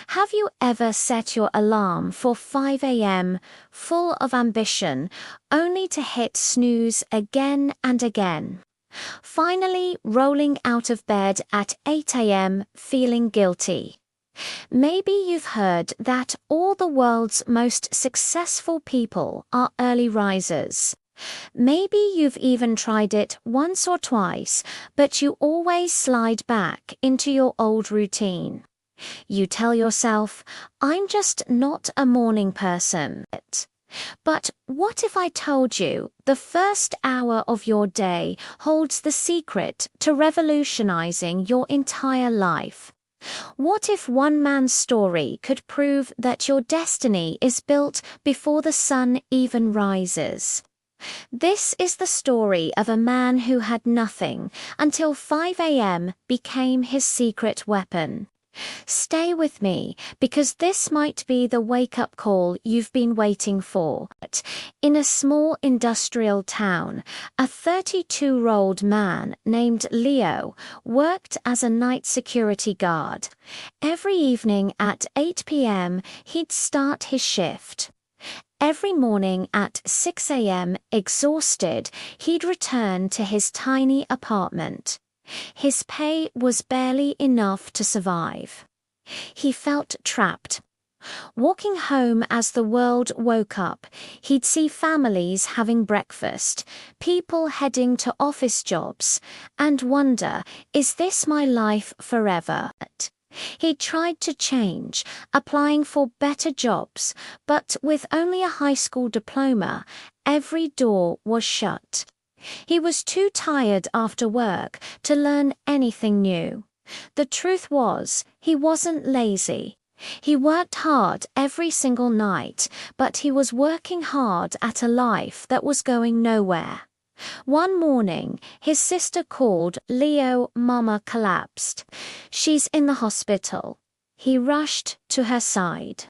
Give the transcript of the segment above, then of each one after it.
Have you ever set your alarm for 5 a.m., full of ambition, only to hit snooze again and again? Finally rolling out of bed at 8 a.m. feeling guilty. Maybe you've heard that all the world's most successful people are early risers. Maybe you've even tried it once or twice, but you always slide back into your old routine. You tell yourself, I'm just not a morning person. But what if I told you the first hour of your day holds the secret to revolutionizing your entire life? What if one man's story could prove that your destiny is built before the sun even rises? This is the story of a man who had nothing until 5 a.m. became his secret weapon. Stay with me, because this might be the wake-up call you've been waiting for. In a small industrial town, a 32-year-old man named Leo worked as a night security guard. Every evening at 8 p.m., he'd start his shift. Every morning at 6 a.m., exhausted, he'd return to his tiny apartment. His pay was barely enough to survive. He felt trapped. Walking home as the world woke up, he'd see families having breakfast, people heading to office jobs, and wonder, is this my life forever? He tried to change, applying for better jobs, but with only a high school diploma, every door was shut. He was too tired after work to learn anything new. The truth was, he wasn't lazy. He worked hard every single night, but he was working hard at a life that was going nowhere. One morning, his sister called. Leo, Mama collapsed. She's in the hospital. He rushed to her side.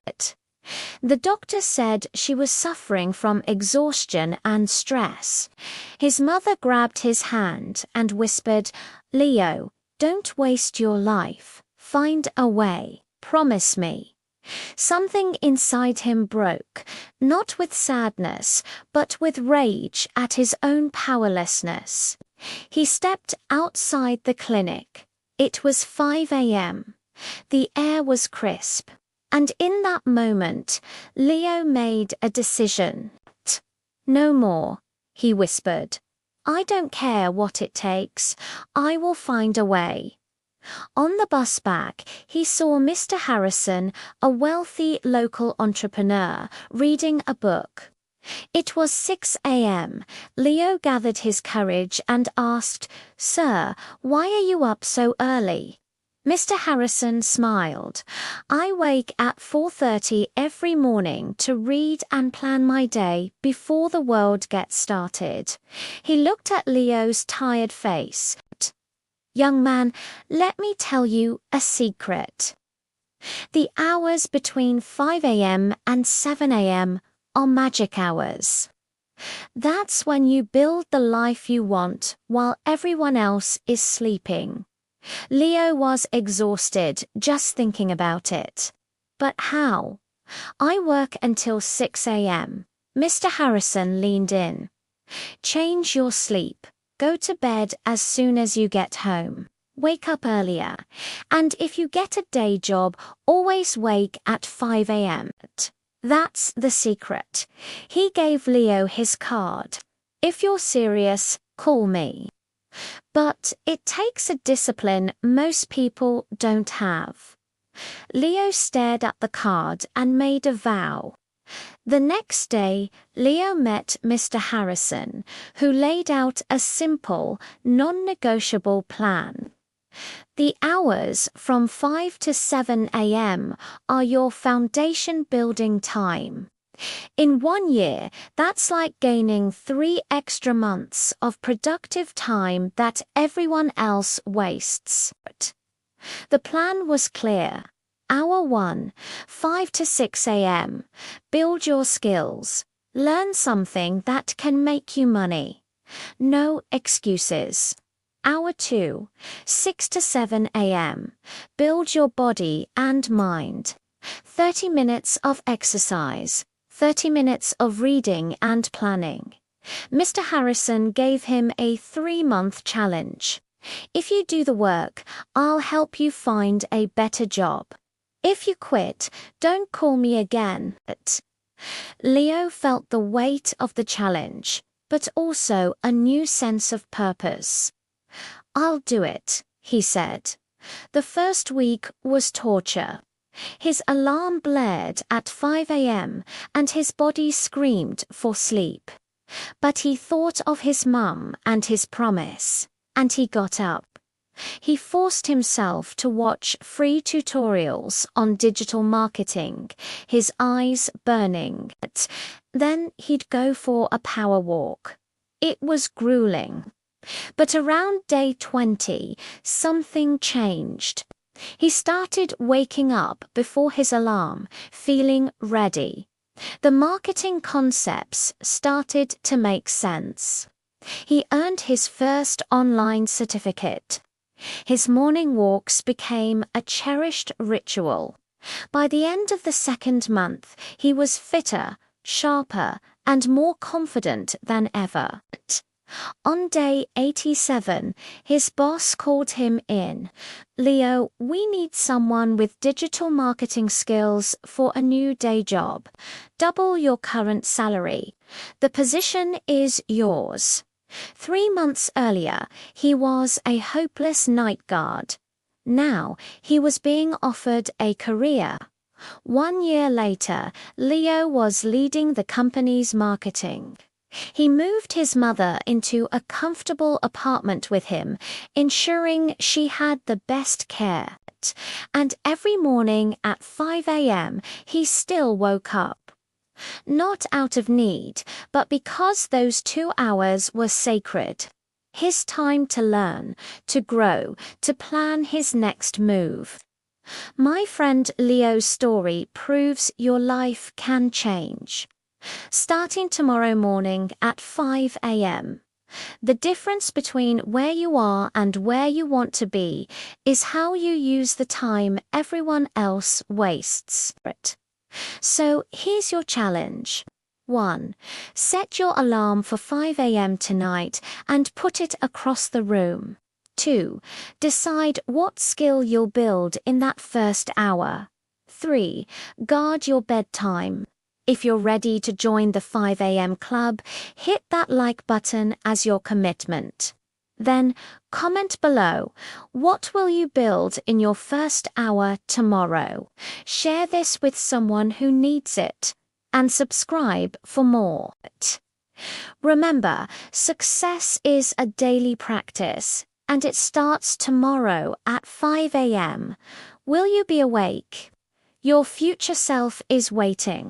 The doctor said she was suffering from exhaustion and stress. His mother grabbed his hand and whispered, Leo, don't waste your life. Find a way. Promise me. Something inside him broke, not with sadness, but with rage at his own powerlessness. He stepped outside the clinic. It was 5 a.m. The air was crisp. And in that moment, Leo made a decision. No more, he whispered. I don't care what it takes. I will find a way. On the bus back, he saw Mr. Harrison, a wealthy local entrepreneur, reading a book. It was 6 a.m. Leo gathered his courage and asked, Sir, why are you up so early? Mr. Harrison smiled. I wake at 4:30 every morning to read and plan my day before the world gets started. He looked at Leo's tired face. Young man, let me tell you a secret. The hours between 5 a.m. and 7 a.m. are magic hours. That's when you build the life you want while everyone else is sleeping. Leo was exhausted just thinking about it. But how? I work until 6 a.m. Mr. Harrison leaned in. Change your sleep. Go to bed as soon as you get home. Wake up earlier. And if you get a day job, always wake at 5 a.m. That's the secret. He gave Leo his card. If you're serious, call me. But it takes a discipline most people don't have. Leo stared at the card and made a vow. The next day, Leo met Mr. Harrison, who laid out a simple, non-negotiable plan. The hours from 5 to 7 a.m. are your foundation-building time. In 1 year, that's like gaining 3 extra months of productive time that everyone else wastes. The plan was clear. Hour 1, 5 to 6 a.m. Build your skills. Learn something that can make you money. No excuses. Hour 2, 6 to 7 a.m. Build your body and mind. 30 minutes of exercise, 30 minutes of reading and planning. Mr. Harrison gave him a 3-month challenge. If you do the work, I'll help you find a better job. If you quit, don't call me again. Leo felt the weight of the challenge, but also a new sense of purpose. I'll do it, he said. The first week was torture. His alarm blared at 5 a.m. and his body screamed for sleep. But he thought of his mum and his promise, and he got up. He forced himself to watch free tutorials on digital marketing, his eyes burning. Then he'd go for a power walk. It was grueling. But around day 20, something changed. He started waking up before his alarm, feeling ready. The marketing concepts started to make sense. He earned his first online certificate. His morning walks became a cherished ritual. By the end of the second month, he was fitter, sharper, and more confident than ever. On day 87, his boss called him in. Leo, we need someone with digital marketing skills for a new day job. Double your current salary. The position is yours. 3 months earlier, he was a hopeless night guard. Now, he was being offered a career. 1 year later, Leo was leading the company's marketing. He moved his mother into a comfortable apartment with him, ensuring she had the best care. And every morning at 5 a.m., he still woke up. Not out of need, but because those 2 hours were sacred. His time to learn, to grow, to plan his next move. My friend Leo's story proves your life can change. Starting tomorrow morning at 5 a.m. The difference between where you are and where you want to be is how you use the time everyone else wastes. So here's your challenge. 1. Set your alarm for 5 a.m. tonight and put it across the room. 2. Decide what skill you'll build in that first hour. 3. Guard your bedtime. If you're ready to join the 5 a.m. club, hit that like button as your commitment. Then, comment below, what will you build in your first hour tomorrow? Share this with someone who needs it. And subscribe for more. Remember, success is a daily practice, and it starts tomorrow at 5 a.m. Will you be awake? Your future self is waiting.